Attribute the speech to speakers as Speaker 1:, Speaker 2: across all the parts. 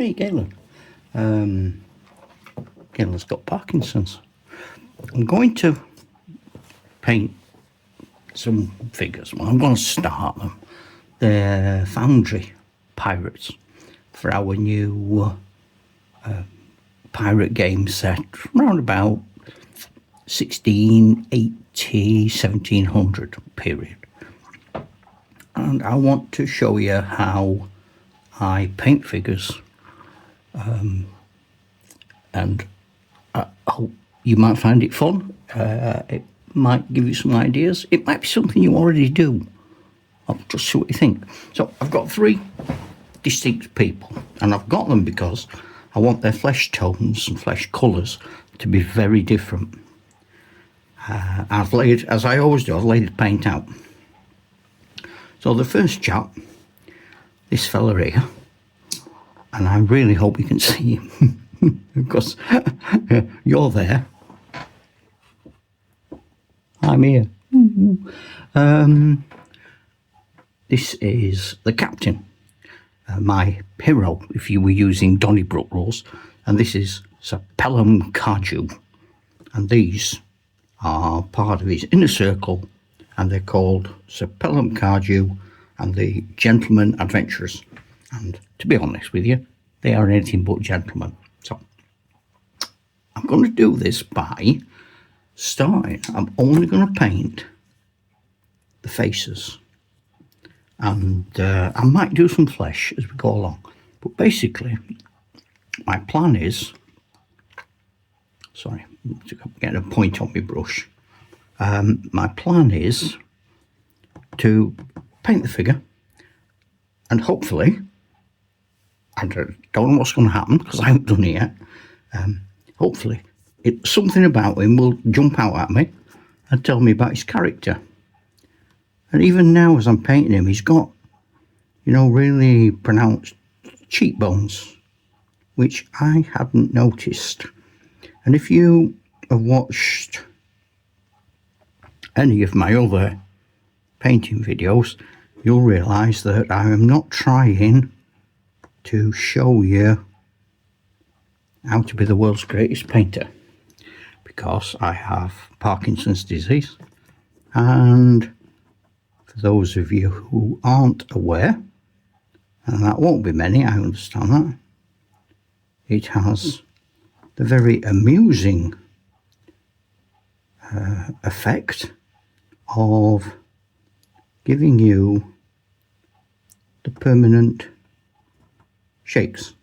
Speaker 1: me, Galen. Galen's got Parkinson's. I'm going to paint some figures. Well, I'm going to start them. They're Foundry pirates for our new pirate game set around about 1680, 1700 period. And I want to show you how I paint figures, and I hope you might find it fun. It might give you some ideas. It might be something you already do. I'll just see what you think. So I've got three distinct people, and I've got them because I want their flesh tones and flesh colours to be very different. I've laid, as I always do, I've laid the paint out. So the first chap, this fella here, and I really hope you can see him because you're there. I'm here. This is the captain, my hero if you were using Donnybrook rules, and this is Sir Pelham Cardew, and these are part of his inner circle, and they're called Sir Pelham Cardew and the Gentlemen Adventurers. And to be honest with you, they are anything but gentlemen. So I'm going to do this by starting. I'm only going to paint the faces, and I might do some flesh as we go along. But basically, my plan is, sorry, I'm getting a point on my brush. My plan is to paint the figure, and hopefully, I don't know what's going to happen because I haven't done it yet. Hopefully, something about him will jump out at me and tell me about his character. And even now, as I'm painting him, he's got, really pronounced cheekbones, which I hadn't noticed. And if you have watched any of my other painting videos, you'll realise that I am not trying to show you how to be the world's greatest painter, because I have Parkinson's disease. And for those of you who aren't aware, and that won't be many, I understand that, it has the very amusing effect of giving you the permanent shakes,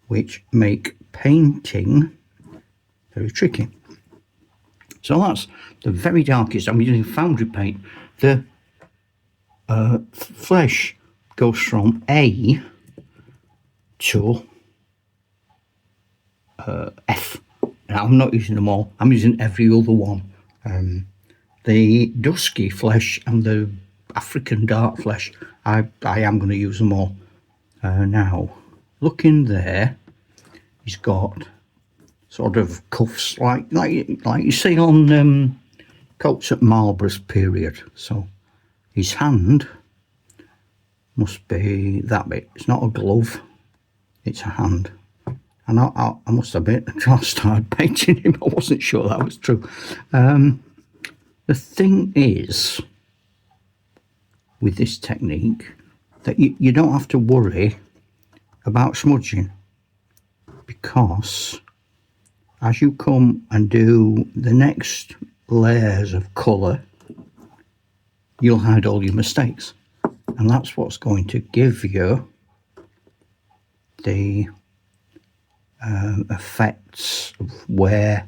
Speaker 1: which make painting very tricky. So that's the very darkest. I'm using Foundry paint. The flesh goes from A to F. Now, I'm not using them all. I'm using every other one. The dusky flesh and the African dark flesh, I am going to use them all. Now, looking there, he's got sort of cuffs like you see on coats at Marlborough's period. So his hand must be that bit. It's not a glove, it's a hand. And I must admit, until I started painting him, I wasn't sure that was true. The thing is, with this technique, that you don't have to worry about smudging, because as you come and do the next layers of colour, you'll hide all your mistakes, and that's what's going to give you the effects of wear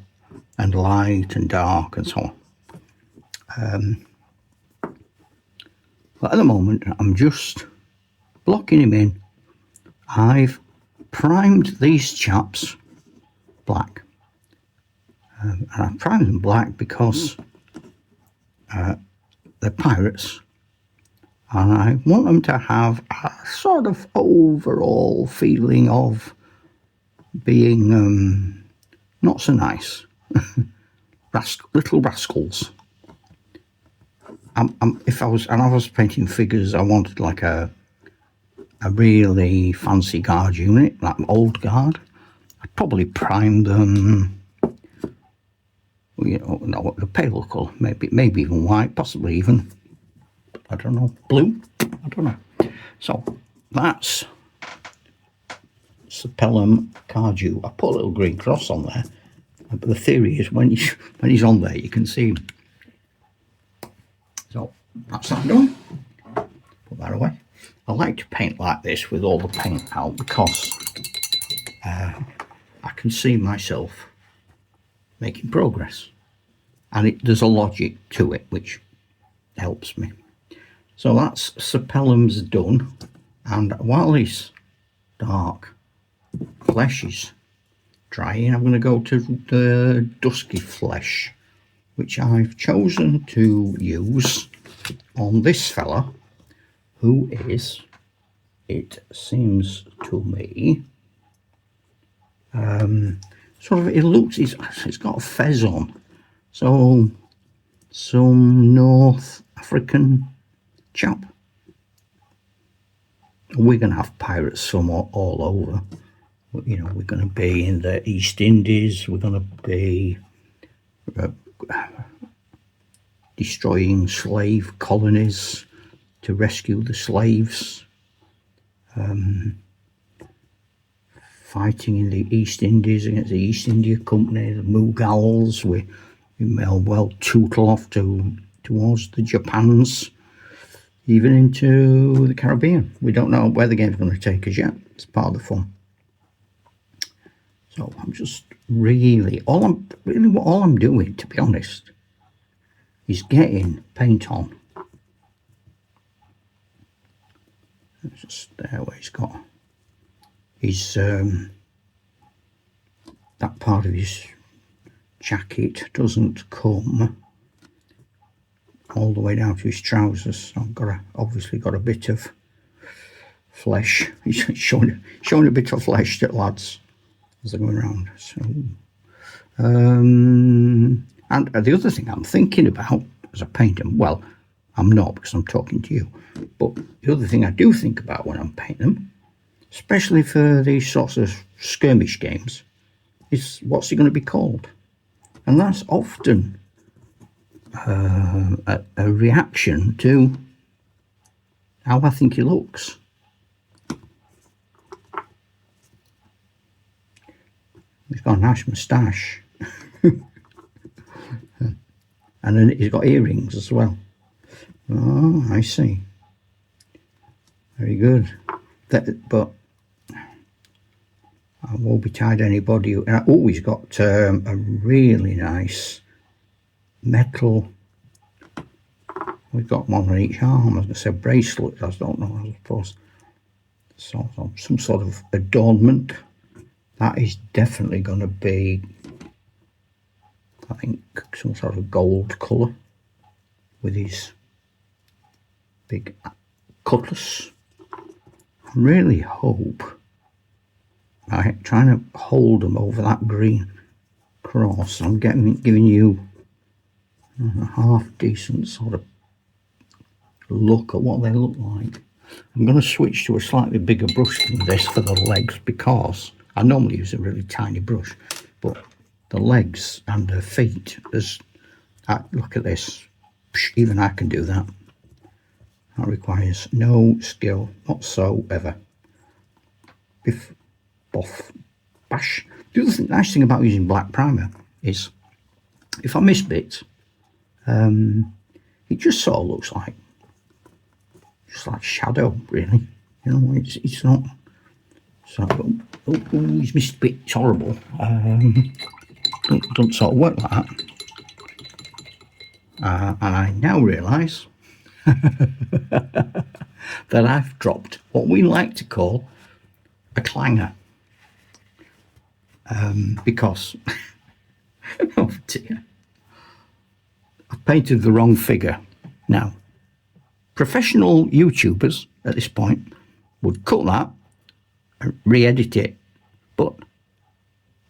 Speaker 1: and light and dark and so on. But at the moment, I'm just blocking him in. I've primed these chaps black, and I've primed them black because they're pirates, and I want them to have a sort of overall feeling of being not so nice. Little rascals. If I was painting figures, I wanted like a a really fancy guard unit, like old guard, I'd probably prime them, you know, no, a pale colour, maybe even white, possibly even, I don't know, blue, I don't know. So that's Sapellum Cardew. I put a little green cross on there, but the theory is when he's on there, you can see him. So that's that done. Put that away. I like to paint like this with all the paint out because I can see myself making progress, and there's a logic to it which helps me. So that's Sapellum's done, and while this dark flesh is drying, I'm going to go to the dusky flesh, which I've chosen to use on this fella, who is, it seems to me, sort of, it's got a fez on, so some North African chap. We're going to have pirates somewhat all over. You know, we're going to be in the East Indies, we're going to be destroying slave colonies to rescue the slaves, fighting in the East Indies against the East India Company, the Mughals. We may well tootle off towards the Japans, even into the Caribbean. We don't know where the game's going to take us yet. It's part of the fun. So I'm just all I'm doing, to be honest, is getting paint on. It's just there where he's got his that part of his jacket doesn't come all the way down to his trousers. So I've obviously got a bit of flesh. He's showing a bit of flesh to lads as they're going around. So, and the other thing I'm thinking about as I paint them, well, I'm not because I'm talking to you, but the other thing I do think about when I'm painting them, especially for these sorts of skirmish games, is what's it going to be called? And that's often a reaction to how I think he looks. He's got a nice moustache. And then he's got earrings as well. Oh, I see. Very good. But I won't be tied anybody. Oh, he's got a really nice metal. We've got one on each arm. I was going to say bracelet. I don't know. I suppose some sort of adornment. That is definitely going to be, I think, some sort of gold colour with his big cutlass. I really hope, I'm trying to hold them over that green cross. I'm giving you a half decent sort of look at what they look like. I'm going to switch to a slightly bigger brush than this for the legs, because I normally use a really tiny brush, but the legs and the feet, look at this, even I can do that. That requires no skill whatsoever. Biff, boff, bash. The other nice thing about using black primer is, if I miss bits, it just sort of looks like, just like shadow, really. You know, it's not. So, he's missed a bit. It's horrible. Don't sort of work like that. And I now realise that I've dropped what we like to call a clanger. Because, oh dear, I've painted the wrong figure. Now, professional YouTubers at this point would cut that and re-edit it, but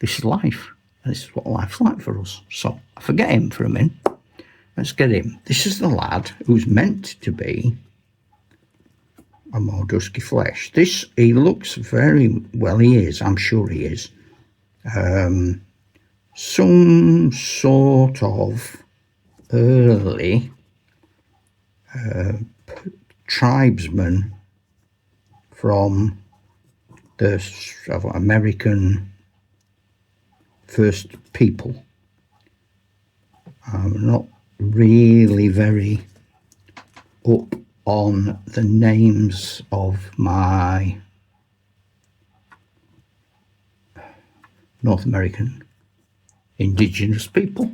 Speaker 1: this is life, and this is what life's like for us. So I forget him for a minute. Let's get him. This is the lad who's meant to be a more dusky flesh. This, he looks very well. He is. I'm sure he is. Some sort of early tribesman from the American first people. I'm not really very up on the names of my North American indigenous people,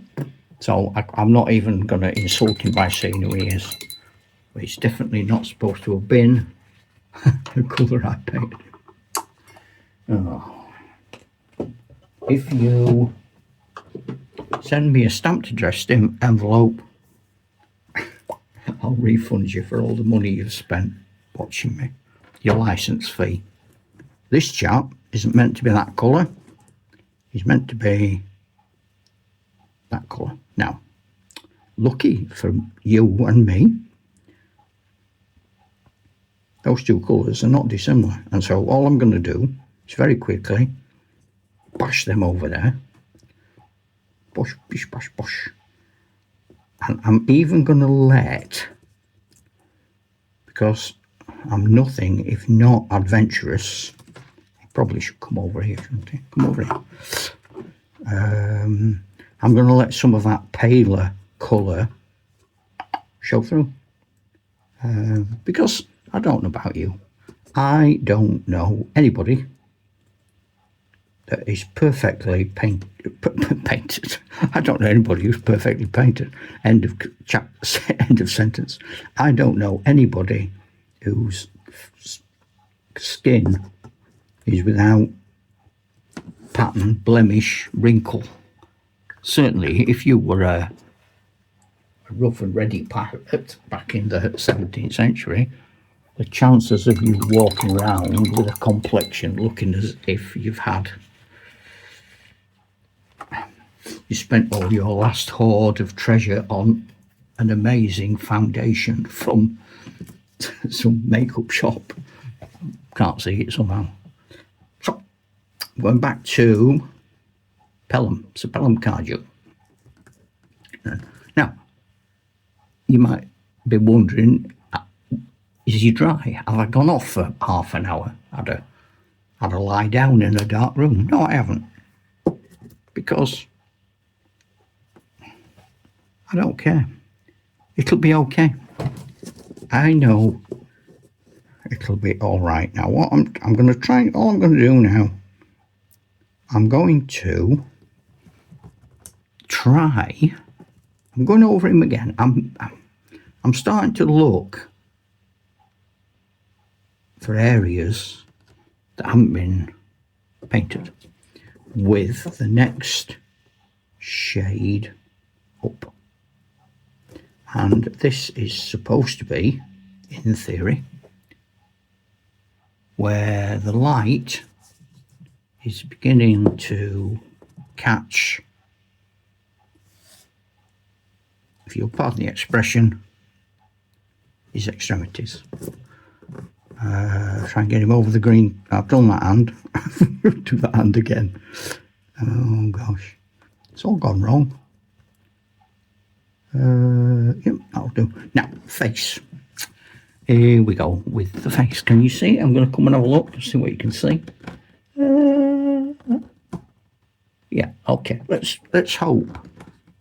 Speaker 1: so I'm not even going to insult him by saying who he is. But it's definitely not supposed to have been the colour I painted. Oh. If you send me a stamped addressed envelope, I'll refund you for all the money you've spent watching me, your licence fee. This chap isn't meant to be that colour. He's meant to be that colour. Now, lucky for you and me, those two colours are not dissimilar. And so all I'm going to do is very quickly bash them over there. Bosh, bish, bash, bosh. And I'm even going to let, because I'm nothing if not adventurous, he probably should come over here, shouldn't he? Come over here. I'm going to let some of that paler colour show through. Because I don't know about you. I don't know anybody that is perfectly painted. I don't know anybody who's perfectly painted. End of sentence. I don't know anybody whose skin is without pattern, blemish, wrinkle. Certainly, if you were a rough and ready pirate back in the 17th century, the chances of you walking around with a complexion looking as if you spent all your last hoard of treasure on an amazing foundation from some makeup shop. Can't see it somehow. So, going back to Pelham, Sir Pelham Cardew. Now, you might be wondering, is he dry? Have I gone off for half an hour? Had a lie down in a dark room? No, I haven't. Because I don't care. It'll be okay. I know it'll be all right. Now, what I'm going to try, all I'm going to do now, I'm going to try, I'm going over him again. I'm starting to look for areas that haven't been painted with the next shade up. And this is supposed to be, in theory, where the light is beginning to catch, if you'll pardon the expression, his extremities. Try and get him over the green. I've done that hand. Do that hand again. Oh gosh, it's all gone wrong. Yep, that'll do. Now, face. Here we go with the face. Can you see? I'm going to come and have a look to see what you can see. Yeah, okay. Let's hope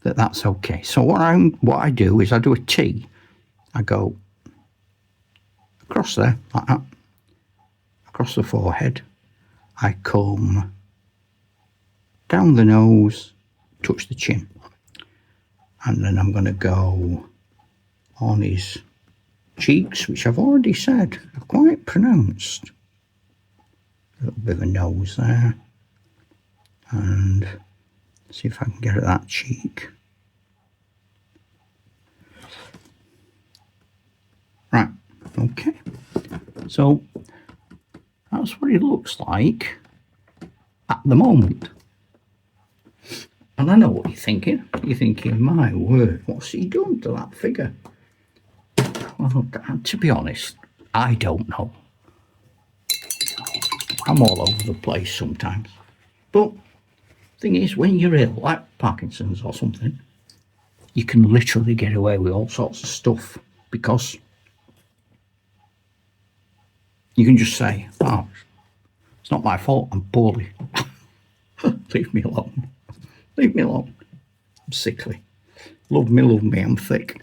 Speaker 1: that that's okay. So what I do is I do a T. I go across there like that, across the forehead. I come down the nose, touch the chin, and then I'm going to go on his cheeks, which I've already said are quite pronounced. A little bit of a nose there, and see if I can get at that cheek. Right, okay. So that's what it looks like at the moment. And I know what you're thinking. You're thinking, my word, what's he done to that figure? Well, to be honest, I don't know. I'm all over the place sometimes. But thing is, when you're ill, like Parkinson's or something, you can literally get away with all sorts of stuff because you can just say, oh, it's not my fault, I'm poorly. Leave me alone. Leave me alone. I'm sickly. Love me, I'm thick.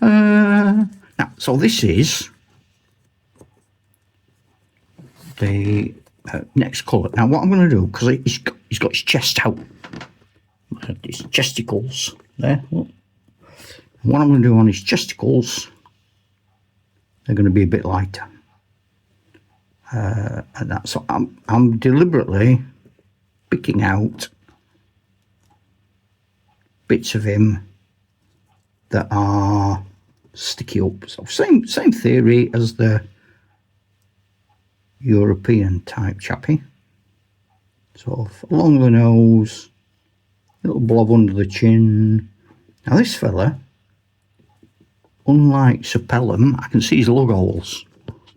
Speaker 1: Now, so this is the next colour. Now, what I'm going to do, because he's got his chest out, his chesticles there. Look. What I'm going to do on his chesticles, they're going to be a bit lighter. And that's so I'm deliberately picking out bits of him that are sticky up. So same theory as the European type chappie. Sort of along the nose, little blob under the chin. Now this fella, unlike Sir Pelham, I can see his lug holes,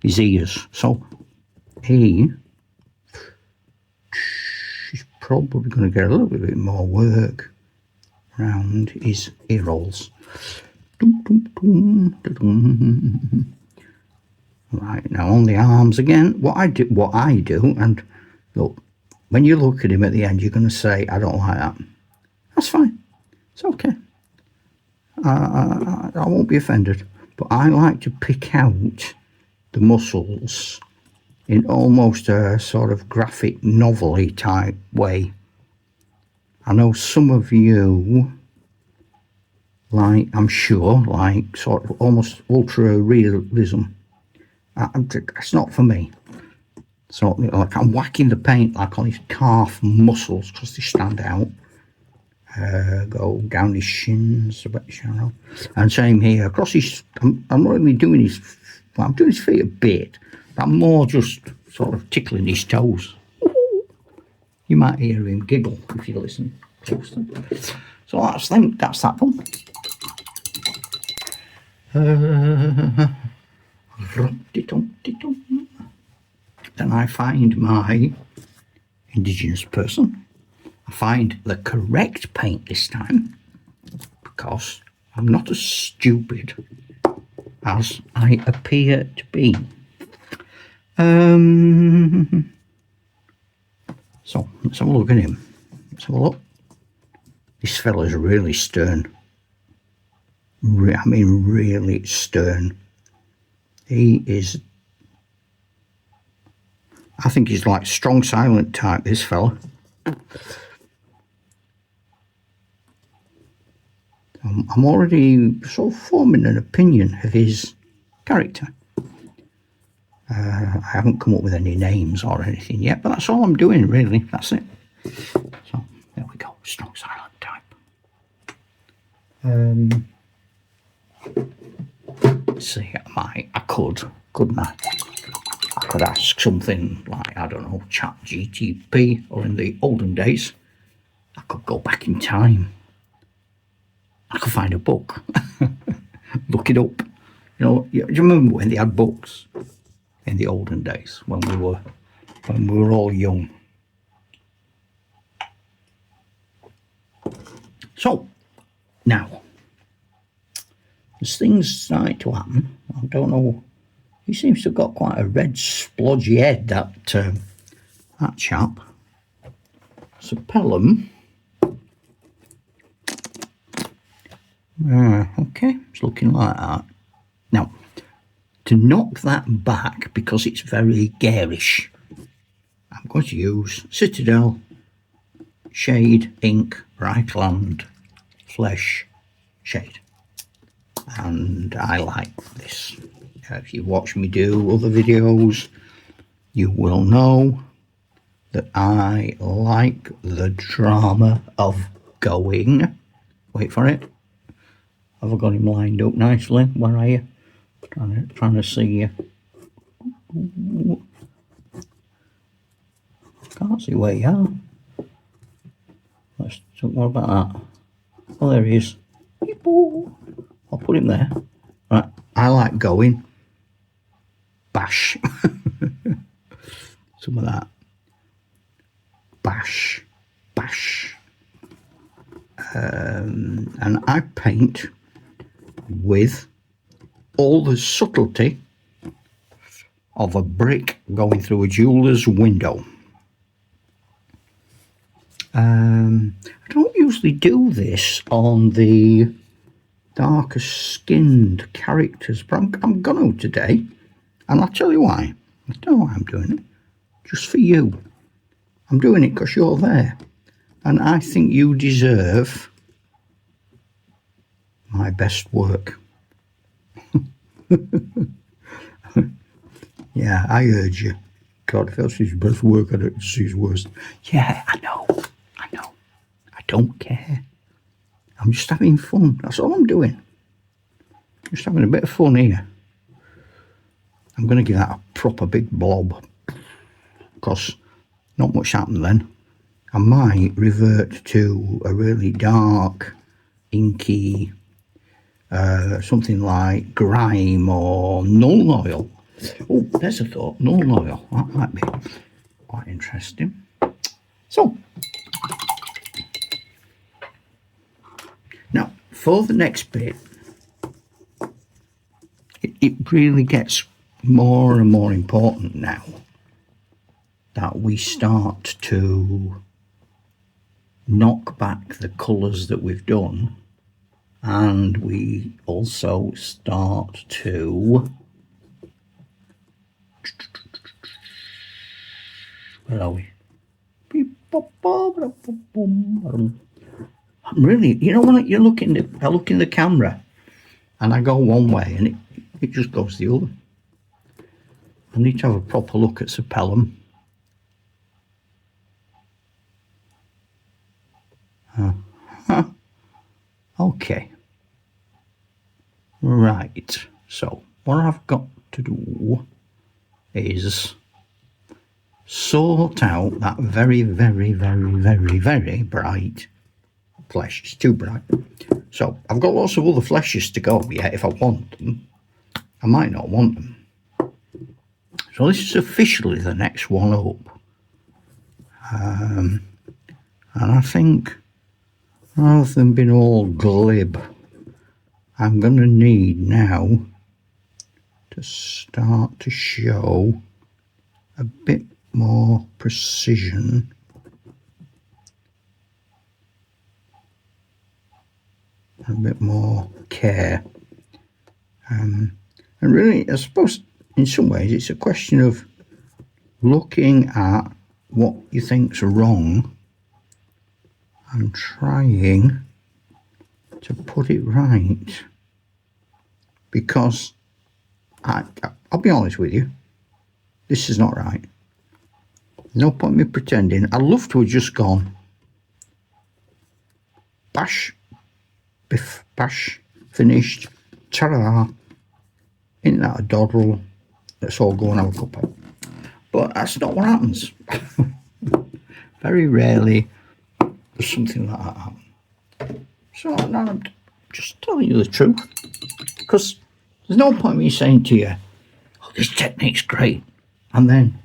Speaker 1: his ears. So he's probably going to get a little bit more work around his ear holes. Right, now on the arms again, what I do, and look, when you look at him at the end, you're going to say, I don't like that. That's fine. It's okay. I won't be offended. But I like to pick out the muscles in almost a sort of graphic novel-y type way. I know some of you, like, I'm sure, like sort of almost ultra-realism. It's not for me. So, like, I'm whacking the paint like on his calf muscles because they stand out. Go down his shins a bit, you know. And same here across his. I'm not really doing his. Well, I'm doing his feet a bit. But I'm more just sort of tickling his toes. You might hear him giggle if you listen closely. So that's them. That's that one. Then I find my indigenous person. I find the correct paint this time because I'm not as stupid as I appear to be. So let's have a look at him. Let's have a look. This fella's really stern. I mean, really stern. He is. I think he's like strong silent type, this fella. I'm already sort of forming an opinion of his character. I haven't come up with any names or anything yet, but that's all I'm doing, really. That's it. So, there we go. Strong silent type. Let's see, I couldn't I? I could ask something like, I don't know, ChatGPT, or in the olden days, I could go back in time. I could find a book, look it up. You know, do you remember when they had books in the olden days when we were all young? So now, as things start to happen, I don't know. He seems to have got quite a red splodgy head, that chap. So Pelham. Okay, it's looking like that. Now, to knock that back, because it's very garish, I'm going to use Citadel Shade Ink Brightland Flesh Shade. And I like this. If you watch me do other videos, you will know that I like the drama of going. Wait for it. Have I got him lined up nicely? Where are you? Trying to see you. Can't see where you are. Let's talk more about that. Oh, there he is. I'll put him there. Right, I like going. bash. Some of that. Bash. And I paint with all the subtlety of a brick going through a jeweller's window. I don't usually do this on the darker skinned characters, but I'm going to today, and I'll tell you why. I don't know why I'm doing it. Just for you. I'm doing it because you're there, and I think you deserve my best work. Yeah, I urge you. God, if that's his best work, I don't see his worst. Yeah, I know. I don't care. I'm just having fun. That's all I'm doing. Just having a bit of fun here. I'm going to give that a proper big blob, because not much happened then. I might revert to a really dark, inky, something like grime or null oil. Oh, there's a thought. Null oil. That might be quite interesting. So, now for the next bit, it really gets more and more important now that we start to knock back the colours that we've done, and we also start to, where are we? I'm really, you know, when I look in the camera and I go one way and it just goes the other. I need to have a proper look at Sapellum. Okay. Right. So what I've got to do is sort out that very, very, very, very, very bright flesh. It's too bright. So I've got lots of other fleshes to go yet if I want them. I might not want them. So this is officially the next one up. And I think rather than being all glib, I'm going to need now to start to show a bit more precision. A bit more care. And really, I suppose in some ways it's a question of looking at what you think's wrong and trying to put it right. Because I'll be honest with you, this is not right. No point in me pretending. I'd love to have just gone bash, biff, bash, finished, ta-da, in that a doddle, let's all go and have a cuppa. But that's not what happens. Very rarely does something like that happen. So now I'm just telling you the truth, because there's no point in me saying to you, oh, this technique's great, and then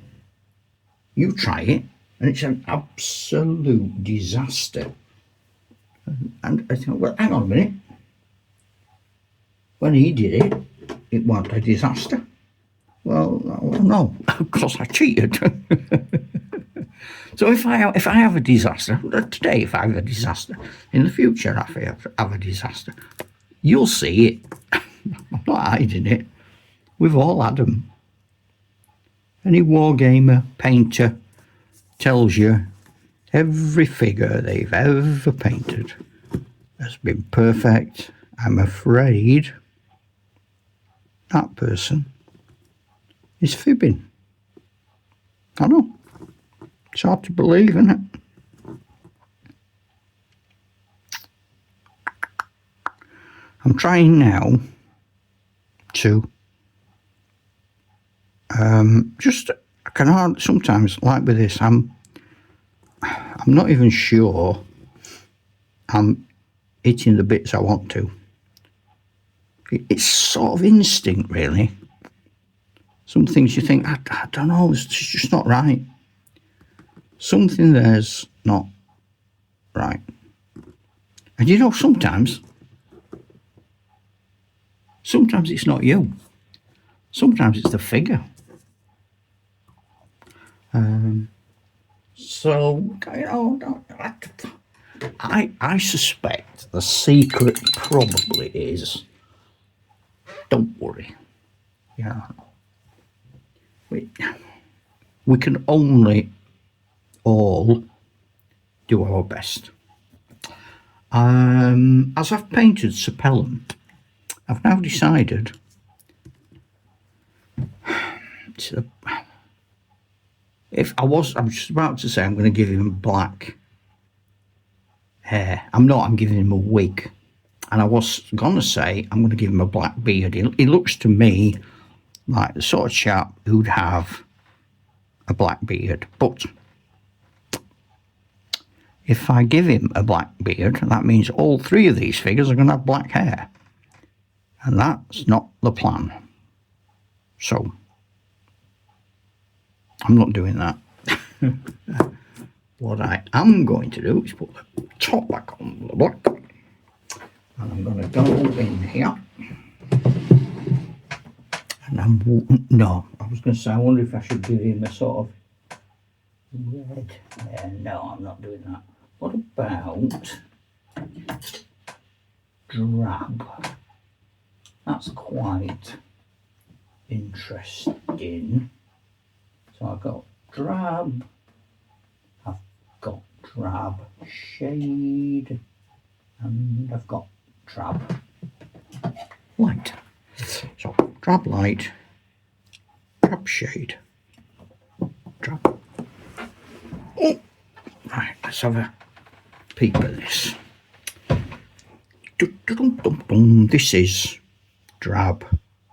Speaker 1: you try it and it's an absolute disaster. And I think, well, hang on a minute. When he did it, it wasn't a disaster. Well, no, of course I cheated. So if I have a disaster today, if I have a disaster in the future, if I have a disaster, you'll see it. I'm not hiding it. We've all had them. Any wargamer, painter tells you every figure they've ever painted has been perfect. I'm afraid that person is fibbing. I know. It's hard to believe, isn't it? I'm trying now to I can hardly, sometimes, like with this, I'm not even sure I'm hitting the bits I want to. It's sort of instinct, really. Some things you think, I don't know, it's just not right. Something there's not right. And you know, sometimes it's not you. Sometimes it's the figure. So, you know, I suspect the secret probably is, don't worry. Yeah. We can only all do our best. As I've painted Sapellum, I've now decided to, I'm just about to say I'm going to give him black hair. I'm not, I'm giving him a wig. And I was going to say I'm going to give him a black beard. He looks to me like the sort of chap who'd have a black beard. But if I give him a black beard, that means all three of these figures are going to have black hair. And that's not the plan. So, I'm not doing that. What I am going to do is put the top back on the black. And I'm going to go in here. And no, I was going to say, I wonder if I should give him a sort of red. No, I'm not doing that. What about drab? That's quite interesting. So I've got drab, I've got drab shade, and I've got drab light. So drab light, drab shade, drab. Oh, right, let's have a peep at this. This is drab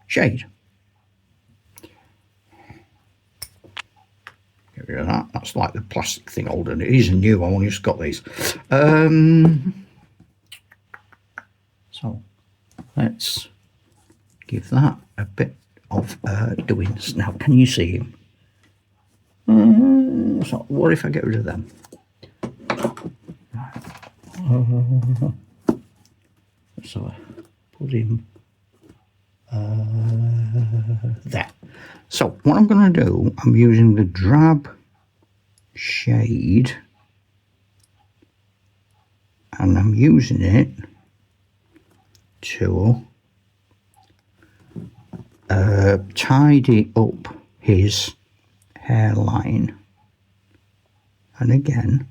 Speaker 1: shade. Get rid of that. That's like the plastic thing older. It is new. I only just got these. So let's give that a bit of doings. Now, can you see him? So what if I get rid of them? So put him there. So what I'm going to do, I'm using the drab shade, and I'm using it to tidy up his hairline. And again,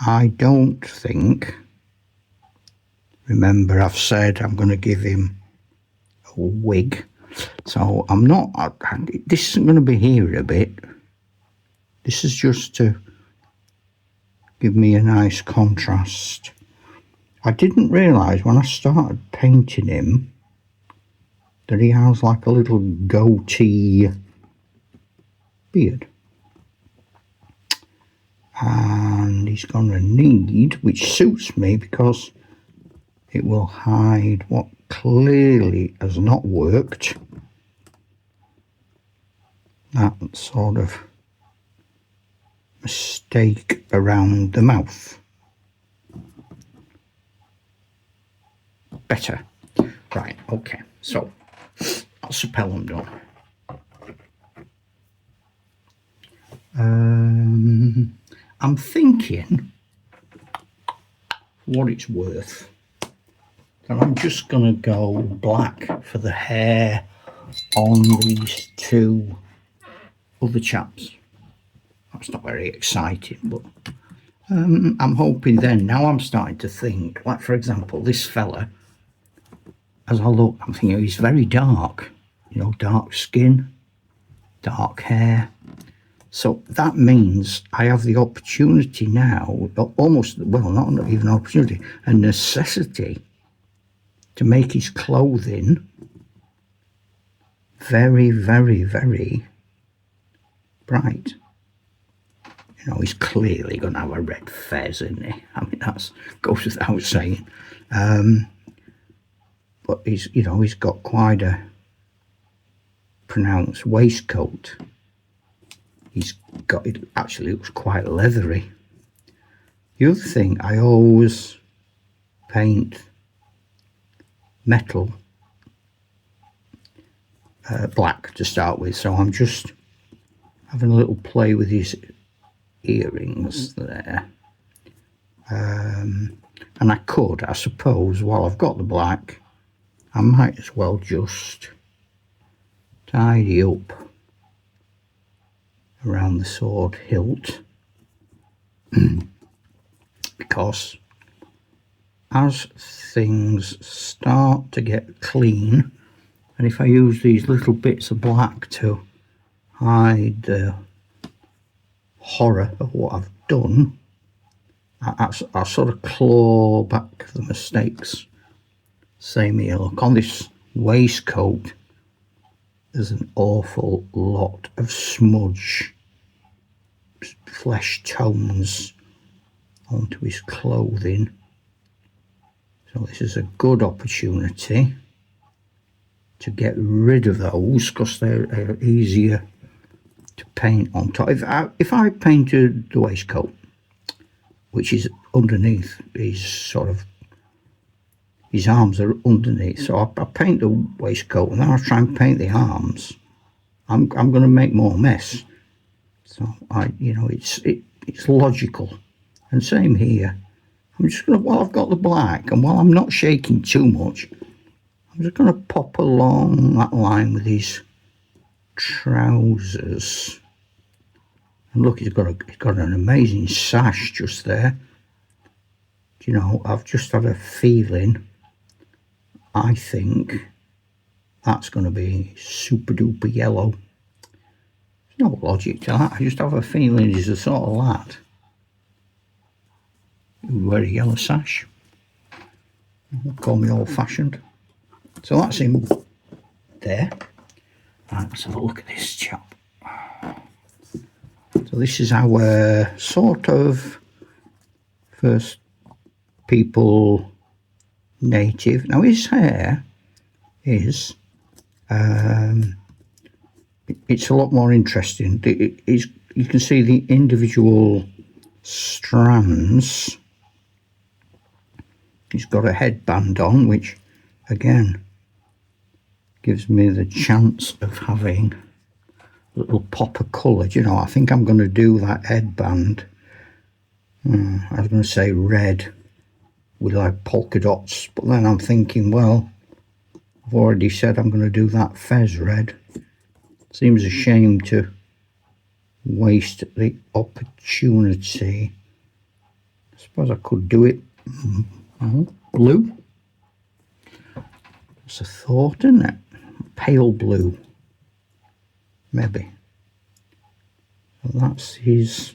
Speaker 1: I don't think, remember I've said I'm going to give him a wig, so I'm not, this isn't going to be here a bit. This is just to give me a nice contrast. I didn't realise when I started painting him that he has like a little goatee beard. And he's going to need, which suits me because it will hide what clearly has not worked, that sort of mistake around the mouth. Better. Right, okay, so that's Sapellum done. I'm thinking, for what it's worth, that I'm just going to go black for the hair on these two other chaps. That's not very exciting, but I'm hoping then, now I'm starting to think, like for example, this fella, as I look, I'm thinking he's very dark, you know, dark skin, dark hair. So that means I have the opportunity now, almost, well, not even an opportunity, a necessity to make his clothing very, very, very bright. You know, he's clearly going to have a red fez, isn't he? I mean, that goes without saying. But but he's, you know, he's got quite a pronounced waistcoat. He's got, it actually looks quite leathery. The other thing, I always paint metal black to start with, so I'm just having a little play with his earrings there. And I could, I suppose, while I've got the black, I might as well just tidy up around the sword hilt, because as things start to get clean, and if I use these little bits of black to hide the horror of what I've done, I sort of claw back the mistakes. Same here, look, on this waistcoat there's an awful lot of smudge flesh tones onto his clothing, so this is a good opportunity to get rid of those, because they're easier to paint on top. If I painted the waistcoat, which is underneath, his arms are underneath, so I paint the waistcoat and then I try and paint the arms, I'm going to make more mess. So it's logical. And same here, I'm just going to, while I've got the black and while I'm not shaking too much, I'm just going to pop along that line with these trousers. And look, he's got an amazing sash just there. You know, I've just had a feeling, I think that's going to be super duper yellow. There's no logic to that. I just have a feeling he's the sort of lad who would wear a yellow sash. Call me old fashioned. So that's him there. Right, let's have a look at this chap. So this is our sort of first people native. Now his hair is it's a lot more interesting. You can see the individual strands. He's got a headband on, which again gives me the chance of having a little pop of colour. You know, I think I'm going to do that headband, I was going to say red with like polka dots, but then I'm thinking, well, I've already said I'm going to do that fez red. Seems a shame to waste the opportunity. I suppose I could do it blue. It's a thought, isn't it? Pale blue, maybe. So that's his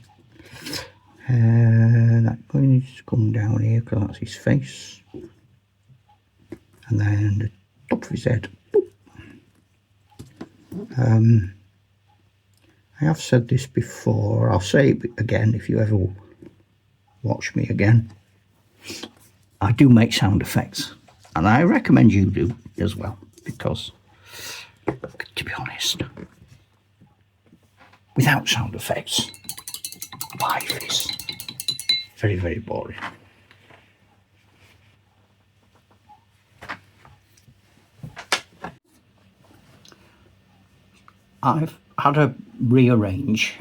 Speaker 1: hair. That going to come down here because that's his face, and then the top of his head. I have said this before, I'll say it again if you ever watch me again. I do make sound effects, and I recommend you do as well, because to be honest, without sound effects, life is very, very boring. I've had to rearrange,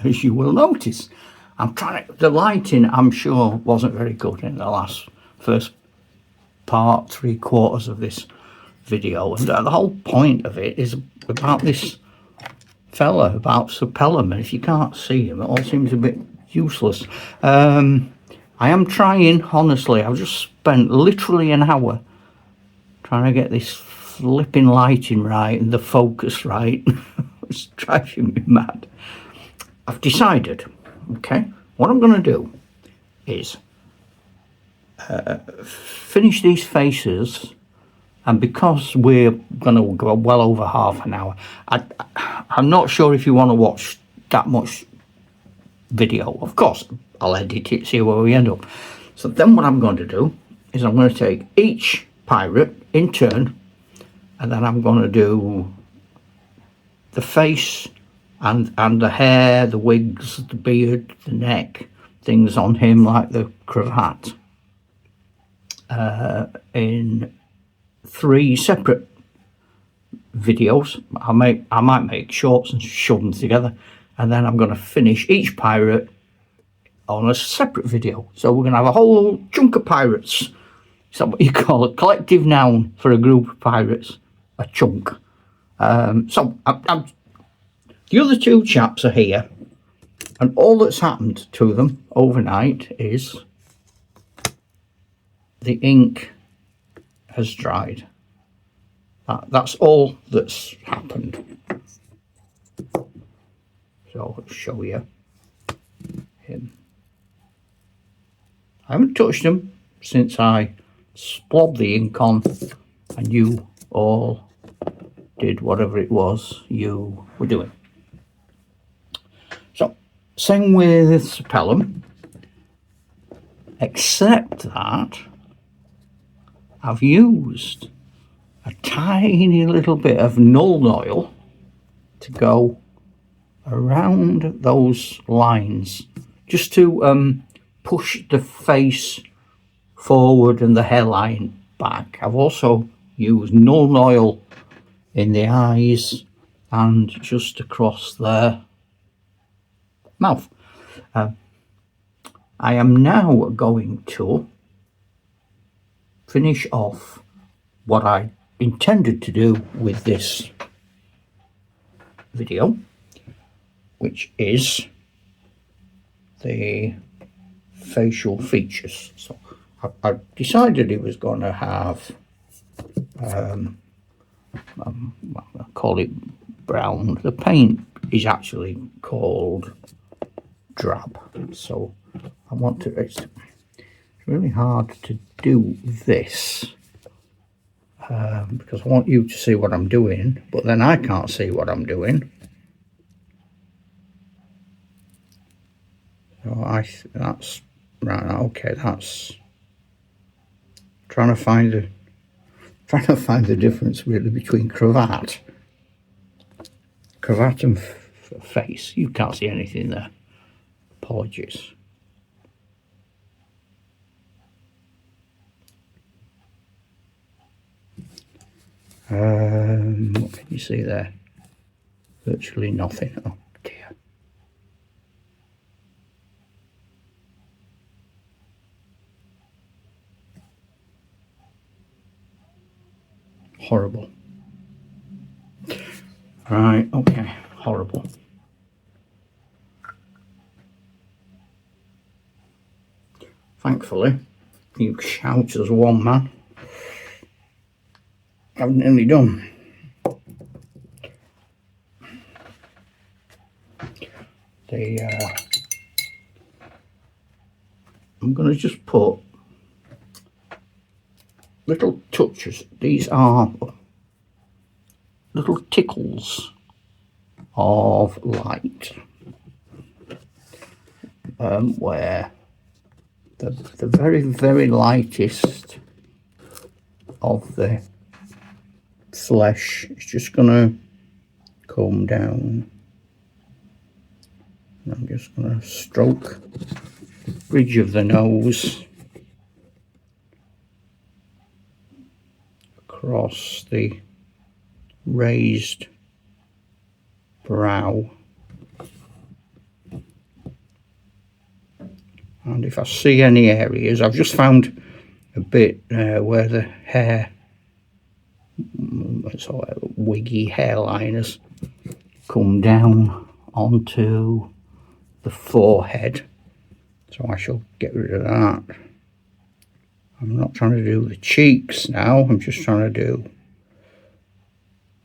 Speaker 1: as you will notice. The lighting, I'm sure, wasn't very good in the first part, 3/4 of this video, and the whole point of it is about this fella, about Sir Pelham, and if you can't see him, it all seems a bit useless. I am trying, honestly, I've just spent literally an hour trying to get this flipping lighting right and the focus right. It's driving me mad. I've decided, okay, what I'm going to do is finish these faces, and because we're going to go well over half an hour, I'm not sure if you want to watch that much video. Of course, I'll edit it, see where we end up. So then what I'm going to do is I'm going to take each pirate in turn, and then I'm going to do the face and the hair, the wigs, the beard, the neck, things on him like the cravat, in 3 separate videos. I might make shorts and shove them together, and then I'm going to finish each pirate on a separate video. So we're going to have a whole chunk of pirates. Is that what you call it? Collective noun for a group of pirates. A chunk. So the other 2 chaps are here, and all that's happened to them overnight is the ink has dried. That's all that's happened. So I'll show you him. I haven't touched them since I splobbed the ink on and you all did whatever it was you were doing. So, same with Sir Pelham, except that I've used a tiny little bit of Nuln Oil to go around those lines, just to push the face forward and the hairline back. I've also used Nuln Oil in the eyes and just across their mouth. I am now going to finish off what I intended to do with this video, which is the facial features. So I decided it was going to have I call it brown. The paint is actually called drab, so I want to, it's really hard to do this because I want you to see what I'm doing, but then I can't see what I'm doing. So that's right. Okay, that's trying to find the difference really between cravat and face. You can't see anything there. Apologies. What can you see there? Virtually nothing. Oh dear. Horrible. Right, okay, horrible. Thankfully, you shout as one man. I'm nearly done. I'm going to just put little touches. These are little tickles of light, where the very, very lightest of the flesh is just going to come down. And I'm just going to stroke the bridge of the nose across the raised brow, and if I see any areas, I've just found a bit where the hair, sort of wiggy hairline has come down onto the forehead, so I shall get rid of that. I'm not trying to do the cheeks now, I'm just trying to do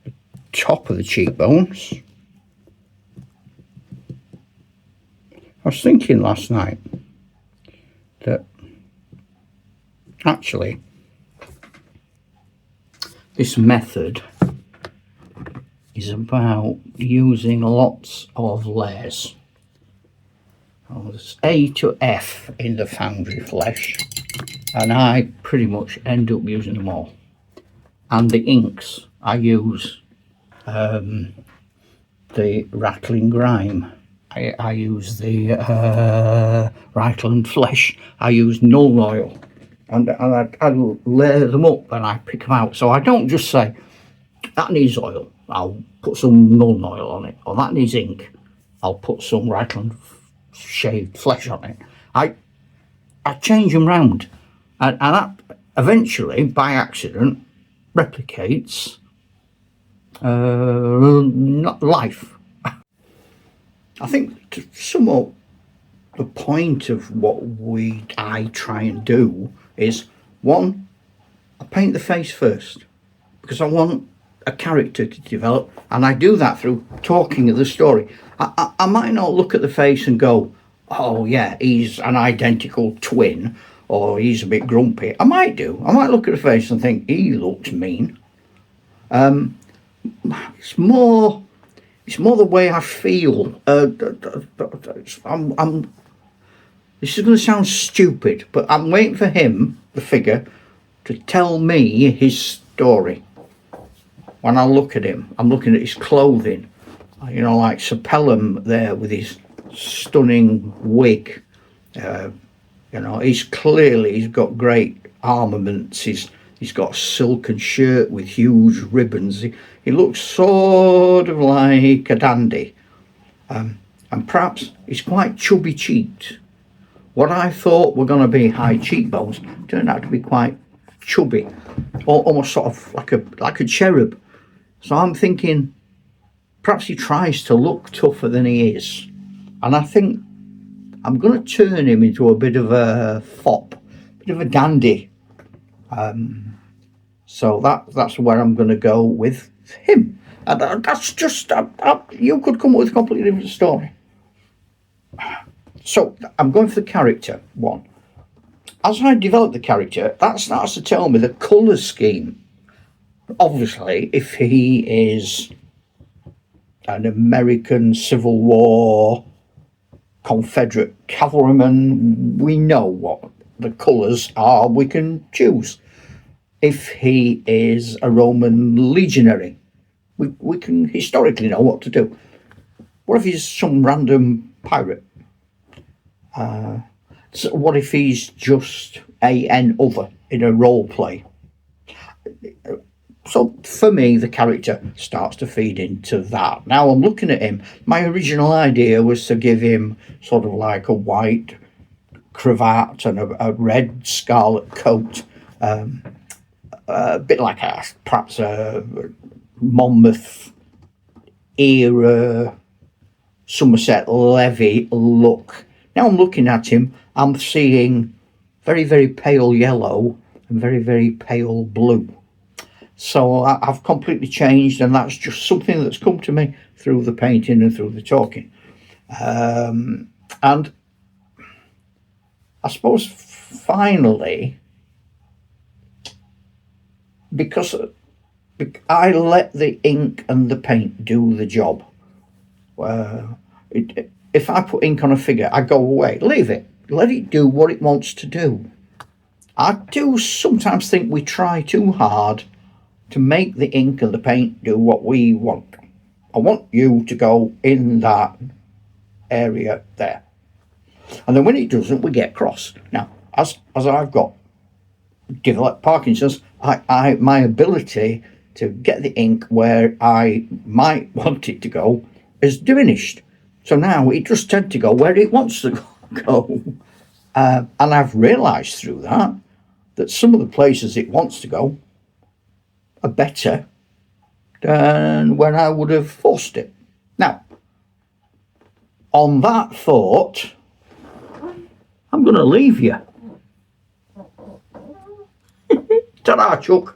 Speaker 1: the top of the cheekbones. I was thinking last night that actually this method is about using lots of layers. There's A to F in the foundry flesh, and I pretty much end up using them all. And the inks, I use the Rattling Grime, I use the Raglan Flesh, I use Null Oil, and I layer them up and I pick them out. So I don't just say, that needs oil, I'll put some Null Oil on it, or that needs ink, I'll put some Raglan shaved flesh on it. I change them round, and that eventually, by accident, replicates life. I think to sum up, the point of what I try and do is, one, I paint the face first because I want a character to develop, and I do that through talking of the story. I might not look at the face and go, oh yeah, he's an identical twin, or he's a bit grumpy. I might look at the face and think he looks mean. It's more the way I feel. This is going to sound stupid, but I'm waiting for him, the figure, to tell me his story. When I look at him, I'm looking at his clothing, like Sir Pelham there with his stunning wig. He's got great armaments. He's got a silken shirt with huge ribbons. He looks sort of like a dandy. And perhaps he's quite chubby cheeked. What I thought were going to be high cheekbones turned out to be quite chubby, or almost sort of like a cherub. So I'm thinking, perhaps he tries to look tougher than he is. And I think I'm going to turn him into a bit of a fop, a bit of a dandy. So that's where I'm going to go with him. And that's just, you could come up with a completely different story. So I'm going for the character one. As I develop the character, that starts to tell me the colour scheme. Obviously, if he is an American Civil War Confederate cavalryman, we know what the colours are we can choose. If he is a Roman legionary, we can historically know what to do. What if he's some random pirate? So what if he's just an other in a role play? So for me, the character starts to feed into that. Now I'm looking at him. My original idea was to give him sort of like a white cravat and a red scarlet coat, a bit like perhaps a Monmouth era Somerset Levy look. Now I'm looking at him, I'm seeing very, very pale yellow and very, very pale blue. So I've completely changed, and that's just something that's come to me through the painting and through the talking. And I suppose finally, because I let the ink and the paint do the job. If I put ink on a figure, I go away, leave it, let it do what it wants to do. I do sometimes think we try too hard to make the ink and the paint do what we want. I want you to go in that area there. And then when it doesn't, we get cross. Now, as I've got developed Parkinson's, my ability to get the ink where I might want it to go is diminished. So now it just tends to go where it wants to go. And I've realised through that some of the places it wants to go are better than when I would have forced it. Now, on that thought, I'm going to leave you. Ta-ra, Chuck.